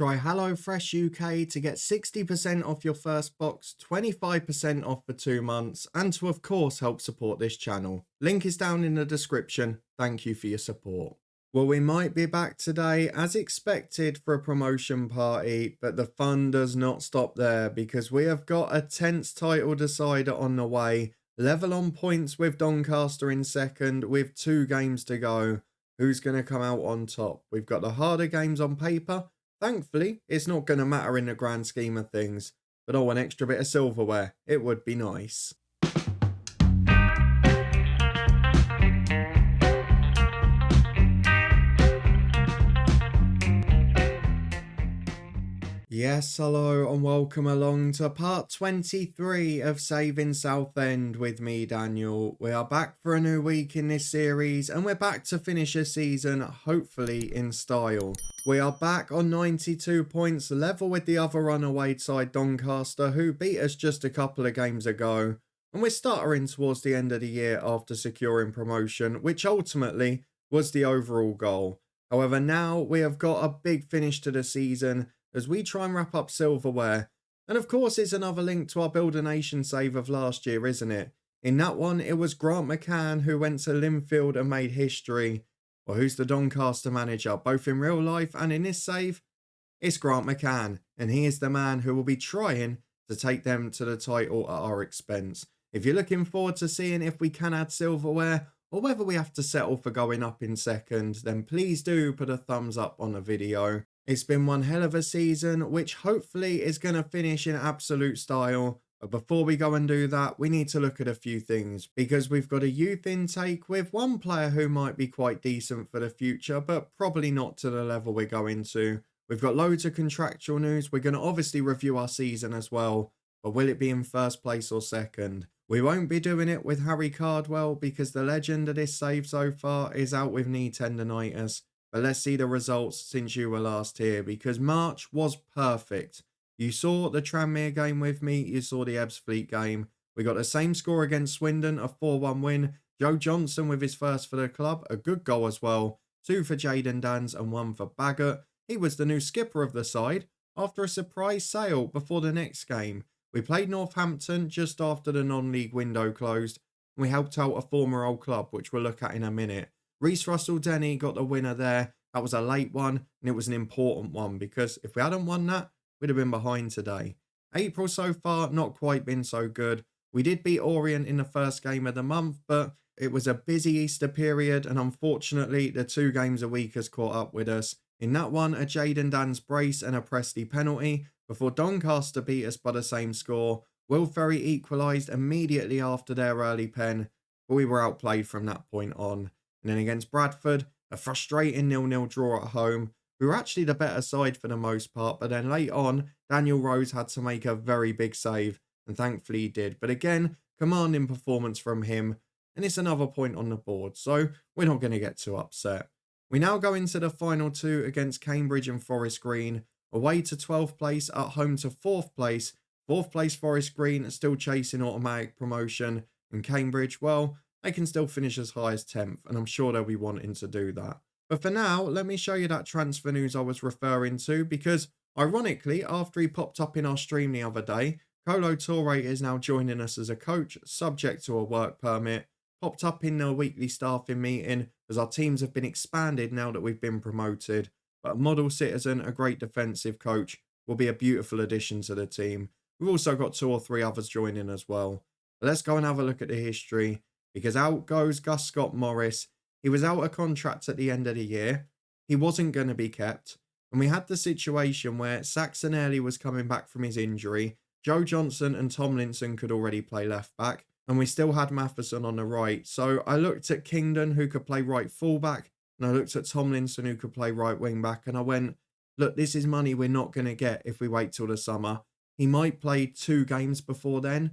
Try HelloFresh UK to get 60% off your first box, 25% off for 2 months, and to, of course, help support this channel. Link is down in the description. Thank you for your support. Well, we might be back today as expected for a promotion party, but the fun does not stop there because we have got a tense title decider on the way, level on points with Doncaster in second with 2 games to go. Who's going to come out on top? We've got the harder games on paper. Thankfully, it's not going to matter in the grand scheme of things, but oh, an extra bit of silverware. It would be nice. Yes, hello and welcome along to part 23 of Saving Southend with me, Daniel. We are back for a new week in this series and we're back to finish a season, hopefully in style. We are back on 92 points, level with the other runaway side Doncaster, who beat us just a couple of games ago. And we're stuttering towards the end of the year after securing promotion, which ultimately was the overall goal. However, now we have got a big finish to the season as we try and wrap up silverware. And of course, it's another link to our Build a Nation save of last year, isn't it? In that one, it was Grant McCann who went to Linfield and made history. Well, who's the Doncaster manager, both in real life and in this save? It's Grant McCann, and he is the man who will be trying to take them to the title at our expense. If you're looking forward to seeing if we can add silverware, or whether we have to settle for going up in second, then please do put a thumbs up on the video. It's been one hell of a season, which hopefully is going to finish in absolute style. But before we go and do that, we need to look at a few things, because we've got a youth intake with one player who might be quite decent for the future, but probably not to the level we're going to. We've got loads of contractual news. We're going to obviously review our season as well, but will it be in first place or second? We won't be doing it with Harry Cardwell because the legend of this save so far is out with knee tendonitis. But let's see the results since you were last here, because March was perfect. You saw the Tranmere game with me, you saw the Ebbsfleet game. We got the same score against Swindon, a 4-1 win. Joe Johnson with his first for the club, a good goal as well. 2 for Jaden Dans and 1 for Baggott. He was the new skipper of the side after a surprise sale before the next game. We played Northampton just after the non-league window closed. And we helped out a former old club, which we'll look at in a minute. Reece Russell-Denny got the winner there. That was a late one, and it was an important one, because if we hadn't won that, we'd have been behind today. April so far, not quite been so good. We did beat Orient in the first game of the month, but it was a busy Easter period, and unfortunately, the 2 games a week has caught up with us. In that one, a Jaden Dans brace and a Presty penalty, before Doncaster beat us by the same score. Will Ferry equalised immediately after their early pen, but we were outplayed from that point on. And then against Bradford, a frustrating 0-0 draw at home. We were actually the better side for the most part, but then late on, Daniel Rose had to make a very big save, and thankfully he did. But again, commanding performance from him, and it's another point on the board, so we're not going to get too upset. We now go into the final 2 against Cambridge and Forest Green, away to 12th place, at home to 4th place. 4th place Forest Green still chasing automatic promotion, and Cambridge, well, they can still finish as high as 10th, and I'm sure they'll be wanting to do that. But for now, let me show you that transfer news I was referring to, because ironically, after he popped up in our stream the other day, Kolo Toure is now joining us as a coach, subject to a work permit. Popped up in the weekly staffing meeting, as our teams have been expanded now that we've been promoted. But a model citizen, a great defensive coach, will be a beautiful addition to the team. We've also got 2 or 3 others joining as well. But let's go and have a look at the history. Because out goes Gus Scott Morris. He was out of contract at the end of the year. He wasn't going to be kept. And we had the situation where Saxonelli was coming back from his injury. Joe Johnson and Tomlinson could already play left back. And we still had Matheson on the right. So I looked at Kingdon, who could play right fullback. And I looked at Tomlinson, who could play right wing back. And I went, look, this is money we're not going to get if we wait till the summer. He might play 2 games before then.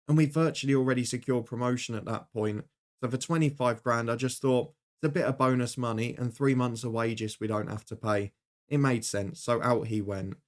And we virtually already secured promotion at that point. So for 25 grand, I just thought it's a bit of bonus money and 3 months of wages we don't have to pay. It made sense, so out he went.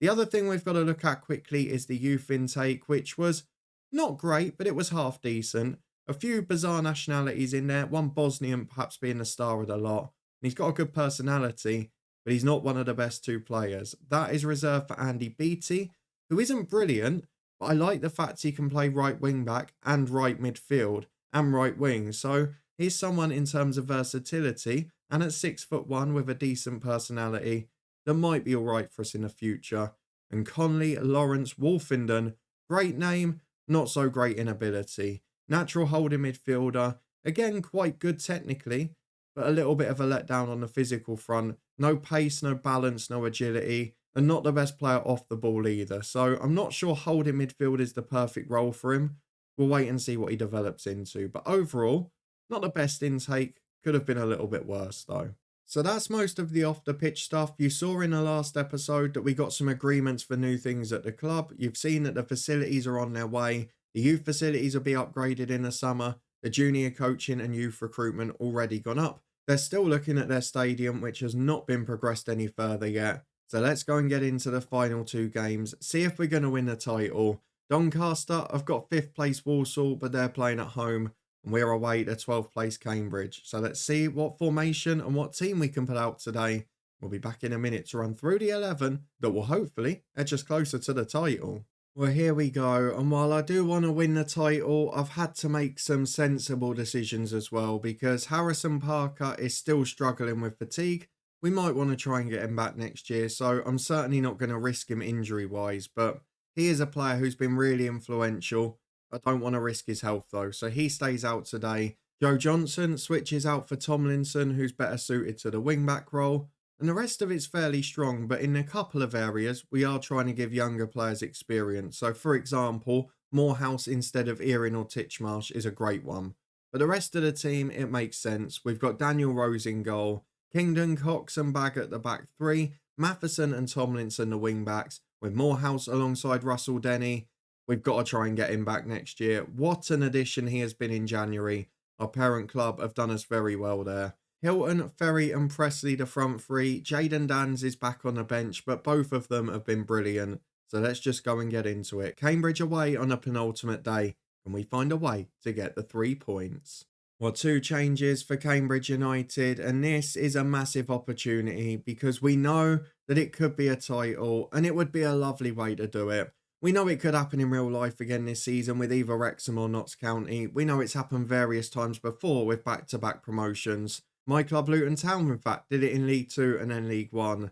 The other thing we've got to look at quickly is the youth intake, which was not great, but it was half decent. A few bizarre nationalities in there, one Bosnian perhaps being the star of the lot. And he's got a good personality, but but he's not one of the best two players. That is reserved for Andy Beattie, who isn't brilliant, but I like the fact he can play right wing back and right midfield and right wing. So he's someone in terms of versatility and at 6'1" with a decent personality that might be all right for us in the future. And Conley Lawrence Wolfenden, great name, not so great in ability. Natural holding midfielder, again quite good technically, but a little bit of a letdown on the physical front. No pace, no balance, no agility, and not the best player off the ball either. So I'm not sure holding midfield is the perfect role for him. We'll wait and see what he develops into. But overall, not the best intake. Could have been a little bit worse though. So that's most of the off the pitch stuff. You saw in the last episode that we got some agreements for new things at the club. You've seen that the facilities are on their way. The youth facilities will be upgraded in the summer. The junior coaching and youth recruitment already gone up. They're still looking at their stadium, which has not been progressed any further yet. So let's go and get into the final two games. See if we're going to win the title. Doncaster, I've got 5th place Walsall, but they're playing at home. And we're away to 12th place Cambridge. So let's see what formation and what team we can put out today. We'll be back in a minute to run through the 11 that will hopefully edge us closer to the title. Well, here we go. And while I do want to win the title, I've had to make some sensible decisions as well, because Harrison Parker is still struggling with fatigue. We might want to try and get him back next year, so I'm certainly not going to risk him injury-wise, but he is a player who's been really influential. I don't want to risk his health though, so he stays out today. Joe Johnson switches out for Tomlinson, who's better suited to the wing-back role. And the rest of it's fairly strong, but in a couple of areas, we are trying to give younger players experience. So, for example, Morehouse instead of Erin or Titchmarsh is a great one. But the rest of the team, it makes sense. We've got Daniel Rose in goal, Kingdon, Cox and Bagg at the back three, Matheson and Tomlinson the wing-backs, with Morehouse alongside Russell Denny. We've got to try and get him back next year. What an addition he has been in January. Our parent club have done us very well there. Hilton, Ferry and Presley the front three. Jayden Dans is back on the bench, but both of them have been brilliant. So let's just go and get into it. Cambridge away on a penultimate day. Can we find a way to get the 3 points? Well, 2 changes for Cambridge United, and this is a massive opportunity because we know that it could be a title and it would be a lovely way to do it. We know it could happen in real life again this season with either Wrexham or Notts County. We know it's happened various times before with back-to-back promotions. My club, Luton Town, in fact, did it in League Two and then League One.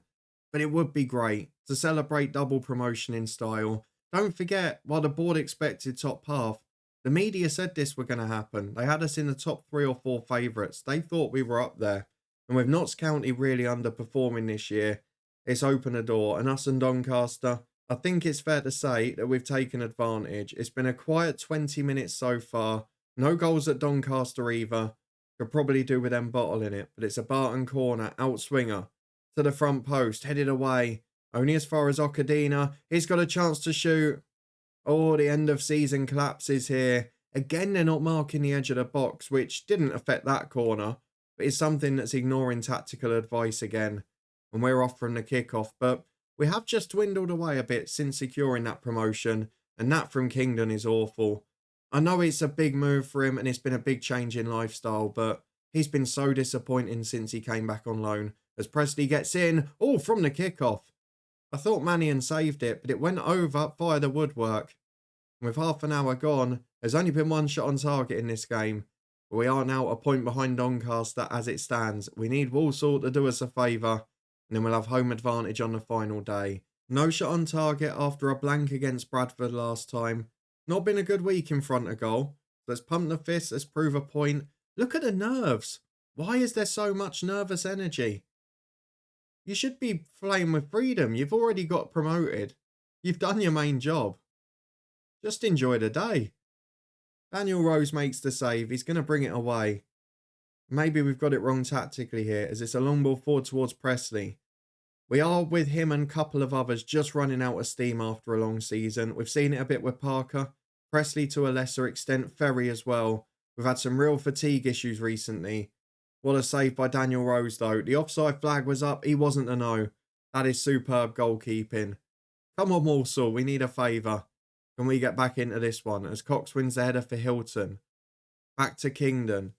But it would be great to celebrate double promotion in style. Don't forget, while the board expected top half, the media said this were going to happen. They had us in the top 3 or 4 favourites. They thought we were up there. And with Notts County really underperforming this year, it's opened a door. And us and Doncaster, I think it's fair to say that we've taken advantage. It's been a quiet 20 minutes so far. No goals at Doncaster either. Could probably do with them bottling it. But it's a Barton corner, outswinger, to the front post, headed away. Only as far as Okadina. He's got a chance to shoot. Oh, the end of season collapses here. Again, they're not marking the edge of the box, which didn't affect that corner. But it's something that's ignoring tactical advice again. And we're off from the kickoff. But we have just dwindled away a bit since securing that promotion, and that from Kingdon is awful. I know it's a big move for him and it's been a big change in lifestyle, but he's been so disappointing since he came back on loan. As Presley gets in, all from the kickoff. I thought Mannion saved it, but it went over via the woodwork. And with half an hour gone, there's only been 1 shot on target in this game. But we are now a point behind Doncaster as it stands. We need Walsall to do us a favour. And then we'll have home advantage on the final day. No shot on target after a blank against Bradford last time. Not been a good week in front of goal. Let's pump the fist, let's prove a point. Look at the nerves. Why is there so much nervous energy? You should be playing with freedom. You've already got promoted. You've done your main job. Just enjoy the day. Daniel Rose makes the save. He's going to bring it away. Maybe we've got it wrong tactically here, as it's a long ball forward towards Presley. We are, with him and a couple of others, just running out of steam after a long season. We've seen it a bit with Parker, Presley to a lesser extent, Ferry as well. We've had some real fatigue issues recently. What a save by Daniel Rose though. The offside flag was up, he wasn't a no. That is superb goalkeeping. Come on Walsall, we need a favour. Can we get back into this one as Cox wins the header for Hilton? Back to Kingdon.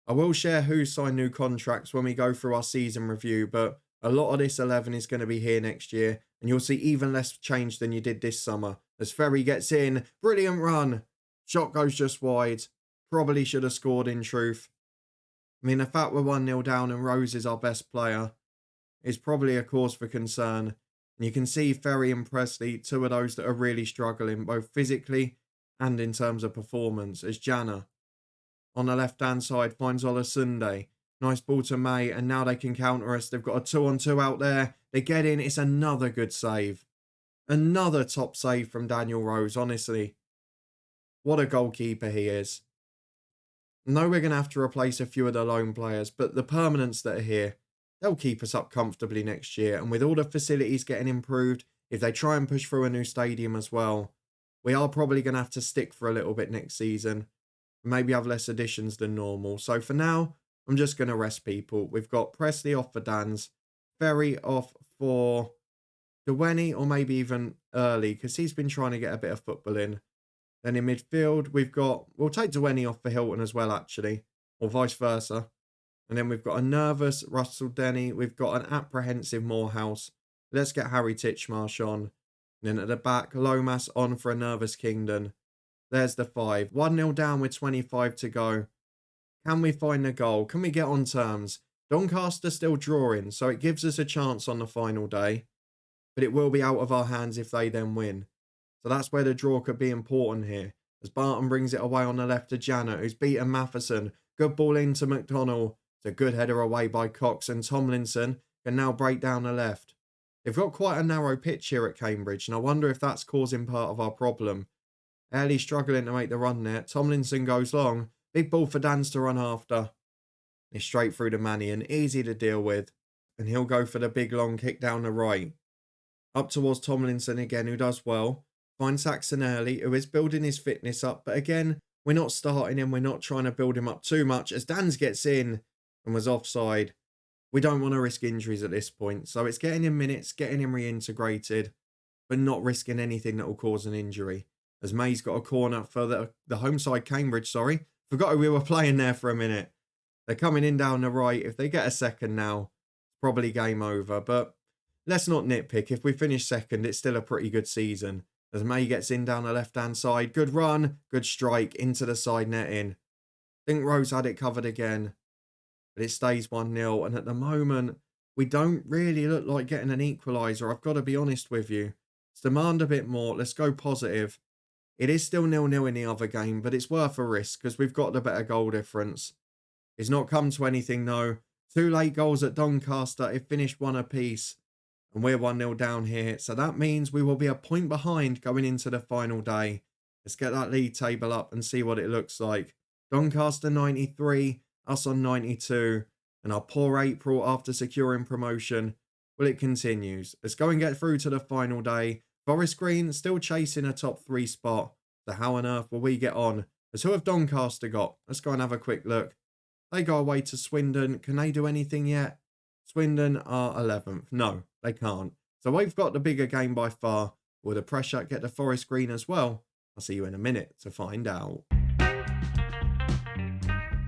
I will share who signed new contracts when we go through our season review, but A lot of this 11 is going to be here next year, and you'll see even less change than you did this summer. As Ferry gets in, brilliant run. Shot goes just wide. Probably should have scored in truth. I mean, the fact we're 1-0 down and Rose is our best player is probably a cause for concern. And you can see Ferry and Presley, two of those that are really struggling, both physically and in terms of performance, as Jana on the left-hand side finds Olasunde. Nice ball to May, and now they can counter us. They've got a 2-on-2 out there. They get in. It's another good save. Another top save from Daniel Rose, honestly. What a goalkeeper he is. I know we're going to have to replace a few of the lone players, but the permanents that are here, they'll keep us up comfortably next year. And with all the facilities getting improved, if they try and push through a new stadium as well, we are probably going to have to stick for a little bit next season. Maybe have less additions than normal. So for now, I'm just going to rest people. We've got Presley off for Dan's, Ferry off for Dewenny, or maybe even early, because he's been trying to get a bit of football in. Then in midfield, we'll take Dewenny off for Hilton as well, actually, or vice versa. And then we've got a nervous Russell Denny. We've got an apprehensive Morehouse. Let's get Harry Titchmarsh on. And then at the back, Lomas on for a nervous Kingdon. There's the 5. 1-0 down with 25 to go. Can we find a goal? Can we get on terms? Doncaster still drawing, so it gives us a chance on the final day. But it will be out of our hands if they then win. So that's where the draw could be important here. As Barton brings it away on the left to Janet, who's beaten Matheson. Good ball into McDonnell. It's a good header away by Cox, and Tomlinson can now break down the left. They've got quite a narrow pitch here at Cambridge, and I wonder if that's causing part of our problem. Airlie struggling to make the run there. Tomlinson goes long. Big ball for Dans to run after. It's straight through to Mannion. Easy to deal with. And he'll go for the big long kick down the right. Up towards Tomlinson again, who does well. Finds Saxon early, who is building his fitness up. But again, we're not starting him. We're not trying to build him up too much. As Dans gets in and was offside, we don't want to risk injuries at this point. So it's getting him minutes, getting him reintegrated, but not risking anything that will cause an injury. As May's got a corner for the home side, Cambridge, sorry. Forgot who we were playing there for a minute. They're coming in down the right. If they get a second now, it's probably game over. But let's not nitpick. If we finish second, it's still a pretty good season. As May gets in down the left-hand side. Good run, good strike into the side netting. I think Rose had it covered again. But it stays 1-0. And at the moment, we don't really look like getting an equaliser. I've got to be honest with you. Let's demand a bit more. Let's go positive. It is still 0-0 in the other game, but it's worth a risk because we've got the better goal difference. It's not come to anything though. 2 late goals at Doncaster. It finished 1 apiece. And we're 1-0 down here. So that means we will be a point behind going into the final day. Let's get that league table up and see what it looks like. Doncaster 93, us on 92. And our poor April after securing promotion. Well, it continues. Let's go and get through to the final day. Forest Green still chasing a top 3 spot. So how on earth will we get on? As who have Doncaster got? Let's go and have a quick look. They go away to Swindon. Can they do anything yet? Swindon are 11th. No, they can't. So we've got the bigger game by far. Will the pressure get to Forest Green as well? I'll see you in a minute to find out.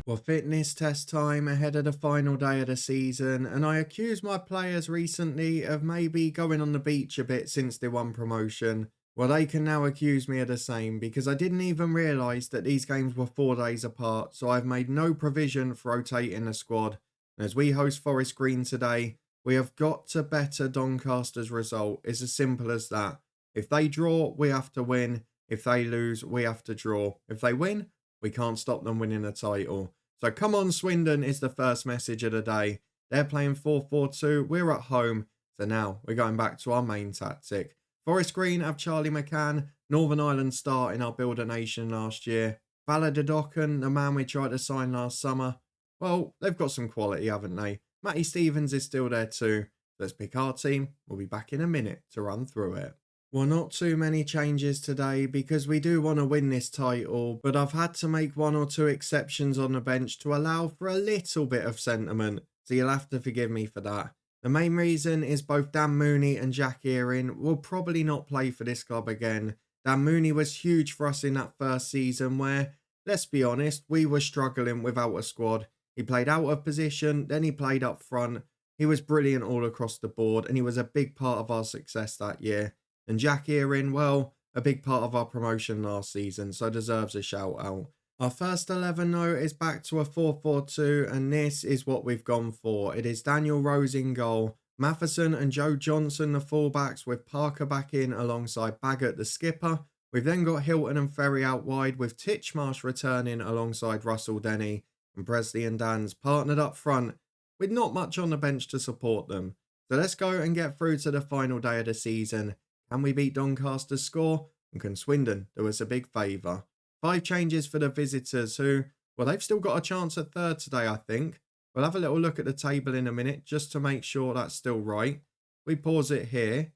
Well, fitness test time ahead of the final day of the season, and I accused my players recently of maybe going on the beach a bit since they won promotion. Well, they can now accuse me of the same because I didn't even realise that these games were 4 days apart, so I've made no provision for rotating the squad. And as we host Forest Green today, we have got to better Doncaster's result. It's as simple as that. If they draw, we have to win. If they lose, we have to draw. If they win, we can't stop them winning a title. So come on, Swindon is the first message of the day. They're playing 4-4-2. We're at home. So now we're going back to our main tactic. Forest Green have Charlie McCann, Northern Ireland star in our Builder Nation last year. Deduction, the man we tried to sign last summer. Well, they've got some quality, haven't they? Matty Stevens is still there too. Let's pick our team. We'll be back in a minute to run through it. Well, not too many changes today because we do want to win this title, but I've had to make 1 or 2 exceptions on the bench to allow for a little bit of sentiment, so you'll have to forgive me for that. The main reason is both Dan Mooney and Jack Earing will probably not play for this club again. Dan Mooney was huge for us in that first season where, let's be honest, we were struggling without a squad. He played out of position, then he played up front, He was brilliant all across the board, and he was a big part of our success that year. And Jack Earin, well, a big part of our promotion last season, so deserves a shout out. Our first 11 though is back to a 4-4-2, and this is what we've gone for. It is Daniel Rose in goal, Matheson and Joe Johnson the fullbacks, with Parker back in alongside Baggett the skipper. We've then got Hilton and Ferry out wide, with Titchmarsh returning alongside Russell Denny, and Presley and Dans partnered up front with not much on the bench to support them. So let's go and get through to the final day of the season. Can we beat Doncaster's score? And can Swindon do us a big favour? 5 changes for the visitors who, well, they've still got a chance at third today, I think. We'll have a little look at the table in a minute just to make sure that's still right. We pause it here.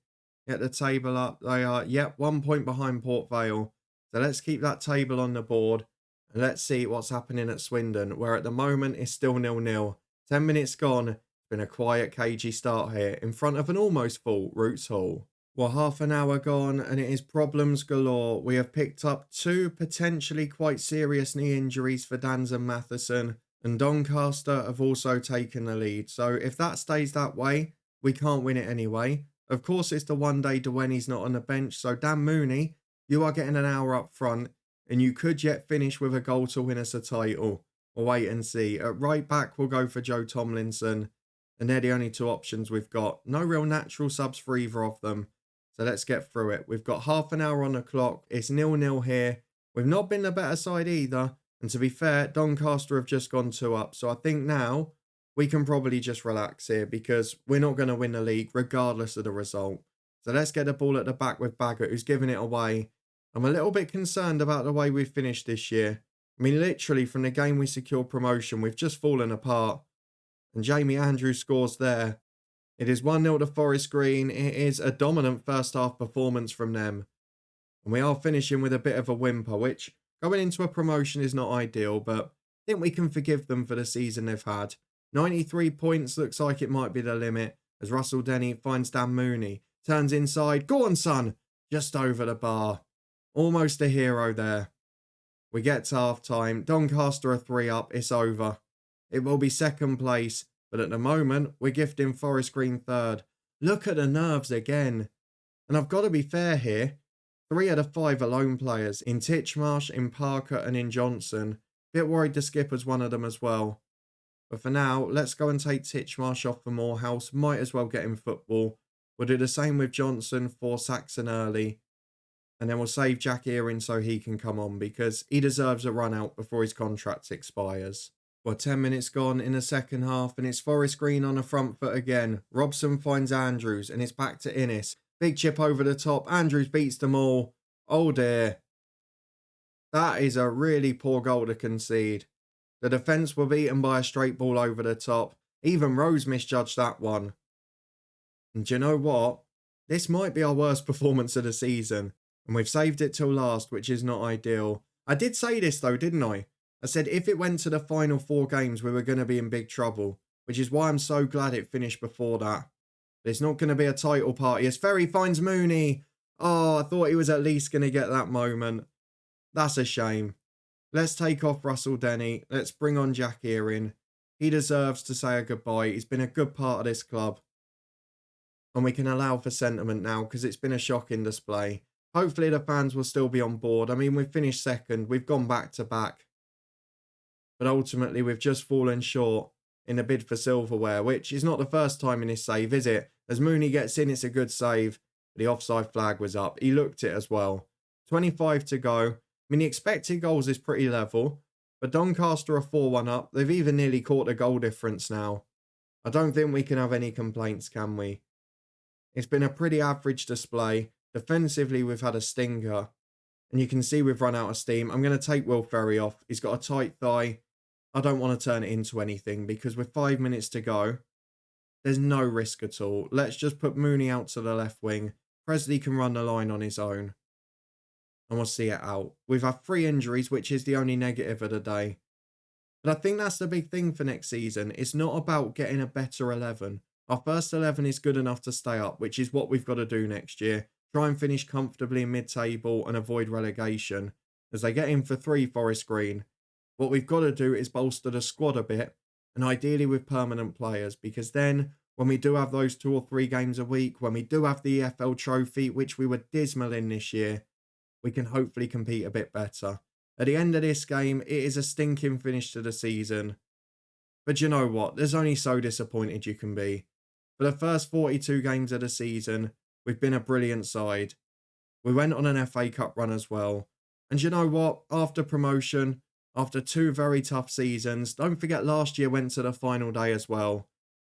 Get the table up. They are, 1 point behind Port Vale. So let's keep that table on the board. And let's see what's happening at Swindon, where at the moment it's still 0-0. 10 minutes gone. It's been a quiet, cagey start here in front of an almost full Roots Hall. Well, half an hour gone and it is problems galore. We have picked up 2 potentially quite serious knee injuries for Dans and Matheson, and Doncaster have also taken the lead. So if that stays that way, we can't win it anyway. Of course, it's the one day Dwayne's not on the bench, so Dan Mooney, you are getting an hour up front, and you could yet finish with a goal to win us a title. We'll wait and see. At right back, we'll go for Joe Tomlinson, and they're the only 2 options we've got. No real natural subs for either of them. So let's get through it. We've got half an hour on the clock. It's 0-0 here. We've not been the better side either. And to be fair, Doncaster have just gone 2 up. So I think now we can probably just relax here because we're not going to win the league regardless of the result. So let's get the ball at the back with Baggett, who's giving it away. I'm a little bit concerned about the way we've finished this year. I mean, literally from the game we secured promotion, we've just fallen apart. And Jamie Andrews scores there. It is 1-0 to Forest Green. It is a dominant first half performance from them. And we are finishing with a bit of a whimper, which going into a promotion is not ideal, but I think we can forgive them for the season they've had. 93 points looks like it might be the limit as Russell Denny finds Dan Mooney. Turns inside. Go on, son. Just over the bar. Almost a hero there. We get to half time. Doncaster are 3 up. It's over. It will be second place. But at the moment, we're gifting Forest Green third. Look at the nerves again. And I've got to be fair here. 3 out of 5 are lone players. In Titchmarsh, in Parker and in Johnson. Bit worried the skipper's one of them as well. But for now, let's go and take Titchmarsh off for Morehouse. Might as well get him football. We'll do the same with Johnson for Saxon early. And then we'll save Jack Earin so he can come on because he deserves a run out before his contract expires. Well, 10 minutes gone in the second half and it's Forest Green on the front foot again. Robson finds Andrews and it's back to Innes. Big chip over the top. Andrews beats them all. Oh dear. That is a really poor goal to concede. The defence were beaten by a straight ball over the top. Even Rose misjudged that one. And do you know what? This might be our worst performance of the season. And we've saved it till last, which is not ideal. I did say this though, didn't I? I said if it went to the final 4 games, we were going to be in big trouble. Which is why I'm so glad it finished before that. But it's not going to be a title party as Ferry finds Mooney. Oh, I thought he was at least going to get that moment. That's a shame. Let's take off Russell Denny. Let's bring on Jack Earin. He deserves to say a goodbye. He's been a good part of this club. And we can allow for sentiment now because it's been a shocking display. Hopefully the fans will still be on board. I mean, we've finished second. We've gone back to back. But ultimately, we've just fallen short in a bid for silverware, which is not the first time in his save, is it? As Mooney gets in, it's a good save. The offside flag was up. He looked it as well. 25 to go. I mean, the expected goals is pretty level. But Doncaster are 4-1 up. They've even nearly caught a goal difference now. I don't think we can have any complaints, can we? It's been a pretty average display. Defensively, we've had a stinker. And you can see we've run out of steam. I'm going to take Will Ferry off. He's got a tight thigh. I don't want to turn it into anything because with 5 minutes to go, there's no risk at all. Let's just put Mooney out to the left wing. Presley can run the line on his own. And we'll see it out. We've had 3 injuries, which is the only negative of the day. But I think that's the big thing for next season. It's not about getting a better 11. Our first 11 is good enough to stay up, which is what we've got to do next year. Try and finish comfortably in mid-table and avoid relegation. As they get in for 3 Forest Green. What we've got to do is bolster the squad a bit. And ideally with permanent players. Because then when we do have those 2 or 3 games a week, when we do have the EFL trophy, which we were dismal in this year, we can hopefully compete a bit better. At the end of this game, it is a stinking finish to the season. But you know what? There's only so disappointed you can be. For the first 42 games of the season, we've been a brilliant side. We went on an FA Cup run as well. And you know what? After promotion, after 2 very tough seasons, don't forget last year went to the final day as well.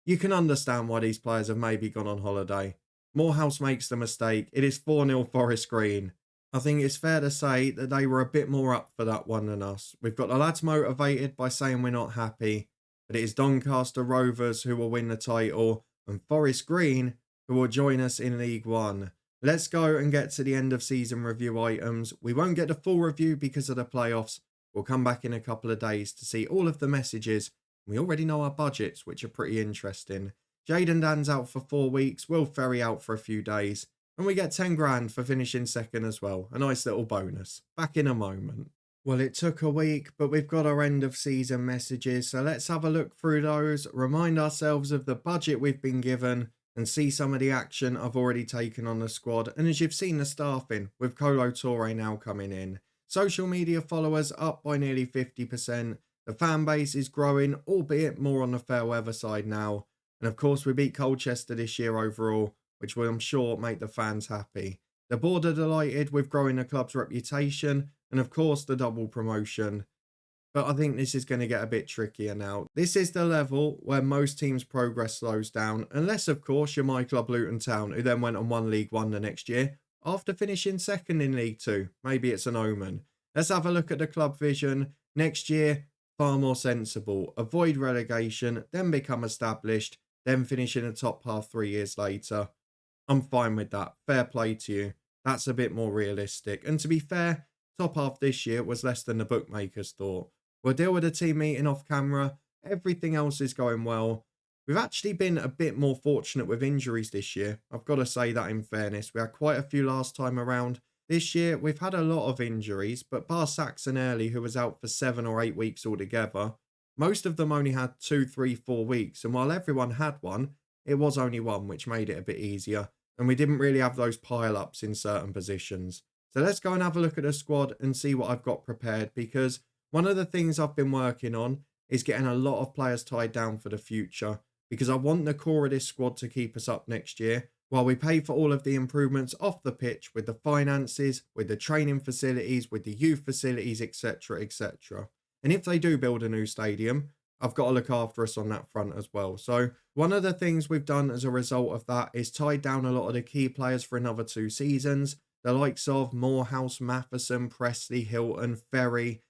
You can understand why these players have maybe gone on holiday. Morehouse makes the mistake. It is 4-0 Forest Green. I think it's fair to say that they were a bit more up for that one than us. We've got the lads motivated by saying we're not happy, but it is Doncaster Rovers who will win the title and Forest Green who will join us in League One. Let's go and get to the end of season review items. We won't get the full review because of the playoffs. We'll come back in a couple of days to see all of the messages. We already know our budgets, which are pretty interesting. Jaden Dan's out for 4 weeks. Will Ferry out for a few days. And we get 10 grand for finishing second as well. A nice little bonus. Back in a moment. Well, it took a week, but we've got our end of season messages. So let's have a look through those. Remind ourselves of the budget we've been given and see some of the action I've already taken on the squad. And as you've seen the staffing, with Kolo Toure now coming in. Social media followers up by nearly 50%. The fan base is growing, albeit more on the fair weather side now. And of course, we beat Colchester this year overall, which will, I'm sure, make the fans happy. The board are delighted with growing the club's reputation and, of course, the double promotion. But I think this is going to get a bit trickier now. This is the level where most teams' progress slows down, unless, of course, you're my club Luton Town, who then went and won League One the next year, after finishing second in League Two. Maybe it's an omen. Let's have a look at the club vision. Next year, far more sensible. Avoid relegation, then become established, then finish in the top half 3 years later. I'm fine with that. Fair play to you. That's a bit more realistic. And to be fair, top half this year was less than the bookmakers thought. We'll deal with the team meeting off camera. Everything else is going well. We've actually been a bit more fortunate with injuries this year. I've got to say that in fairness. We had quite a few last time around. This year, we've had a lot of injuries, but bar Saxon Early, who was out for 7 or 8 weeks altogether, most of them only had 2, 3, 4 weeks. And while everyone had one, it was only one, which made it a bit easier. And we didn't really have those pile-ups in certain positions. So let's go and have a look at the squad and see what I've got prepared, because one of the things I've been working on is getting a lot of players tied down for the future, because I want the core of this squad to keep us up next year while we pay for all of the improvements off the pitch with the finances, with the training facilities, with the youth facilities, etc, etc. And if they do build a new stadium, I've got to look after us on that front as well. So one of the things we've done as a result of that is tied down a lot of the key players for another 2 seasons. The likes of Morehouse, Matheson, Presley, Hilton, Ferry,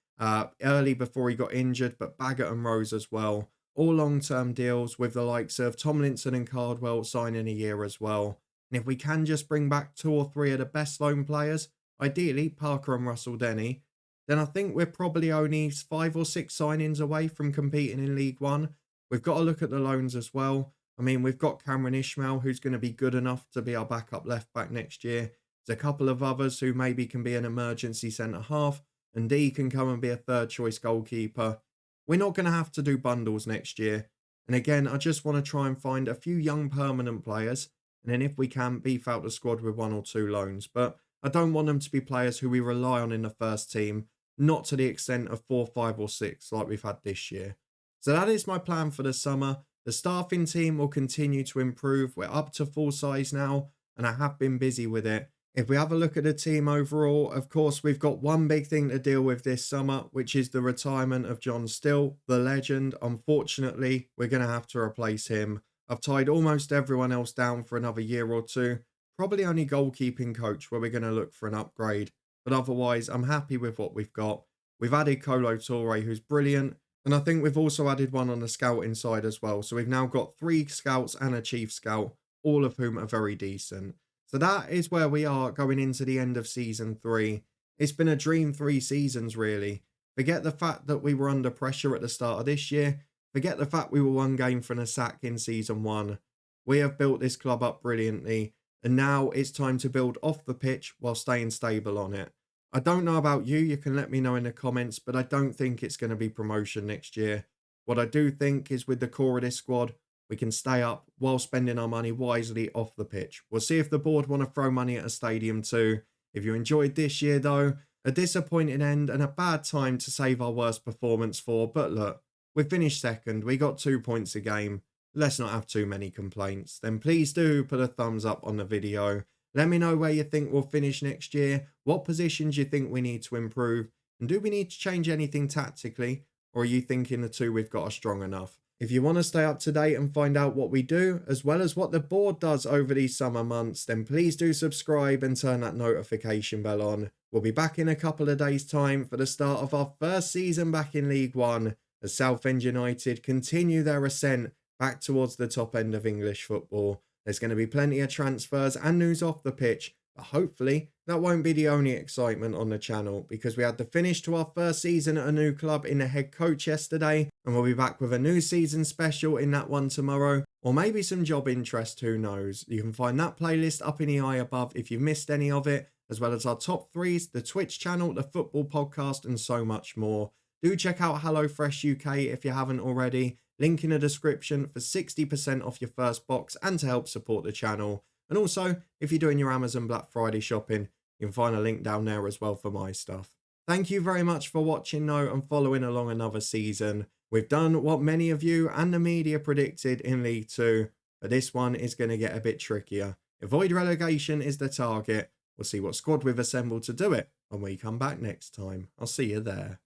early before he got injured, but Baggett and Rose as well. All long-term deals with the likes of Tomlinson and Cardwell signing a year as well. And if we can just bring back 2 or 3 of the best loan players, ideally Parker and Russell Denny, then I think we're probably only 5 or 6 signings away from competing in League One. We've got to look at the loans as well. I mean, we've got Cameron Ishmael, who's going to be good enough to be our backup left back next year. There's a couple of others who maybe can be an emergency centre half, and D can come and be a third choice goalkeeper. We're not going to have to do bundles next year. And again, I just want to try and find a few young permanent players, and then if we can, beef out the squad with 1 or 2 loans. But I don't want them to be players who we rely on in the first team, not to the extent of 4, 5 or 6 like we've had this year. So that is my plan for the summer. The staffing team will continue to improve. We're up to full size now, and I have been busy with it. If we have a look at the team overall, of course, we've got one big thing to deal with this summer, which is the retirement of John Still, the legend. Unfortunately, we're going to have to replace him. I've tied almost everyone else down for another year or 2. Probably only goalkeeping coach where we're going to look for an upgrade. But otherwise, I'm happy with what we've got. We've added Kolo Toure, who's brilliant. And I think we've also added one on the scouting side as well. So we've now got 3 scouts and a chief scout, all of whom are very decent. So that is where we are going into the end of season 3. It's been a dream 3 seasons, really. Forget the fact that we were under pressure at the start of this year. Forget the fact we were 1 game from a sack in season 1. We have built this club up brilliantly. And now it's time to build off the pitch while staying stable on it. I don't know about you, you can let me know in the comments, but I don't think it's going to be promotion next year. What I do think is with the core of this squad, we can stay up while spending our money wisely off the pitch. We'll see if the board want to throw money at a stadium too. If you enjoyed this year though, a disappointing end and a bad time to save our worst performance for, but look, we finished second, we got 2 points a game. Let's not have too many complaints. Then please do put a thumbs up on the video. Let me know where you think we'll finish next year, what positions you think we need to improve, and do we need to change anything tactically, or are you thinking the two we've got are strong enough? If you want to stay up to date and find out what we do, as well as what the board does over these summer months, then please do subscribe and turn that notification bell on. We'll be back in a couple of days' time for the start of our first season back in League One, as Southend United continue their ascent back towards the top end of English football. There's going to be plenty of transfers and news off the pitch, but hopefully that won't be the only excitement on the channel, because we had the finish to our first season at a new club in the head coach yesterday, and we'll be back with a new season special in that one tomorrow, or maybe some job interest, who knows. You can find that playlist up in the eye above if you've missed any of it, as well as our top threes, the Twitch channel, the football podcast, and so much more. Do check out HelloFresh UK if you haven't already. Link in the description for 60% off your first box and to help support the channel. And also, if you're doing your Amazon Black Friday shopping, you can find a link down there as well for my stuff. Thank you very much for watching though and following along another season. We've done what many of you and the media predicted in League Two, but this one is going to get a bit trickier. Avoid relegation is the target. We'll see what squad we've assembled to do it when we come back next time. I'll see you there.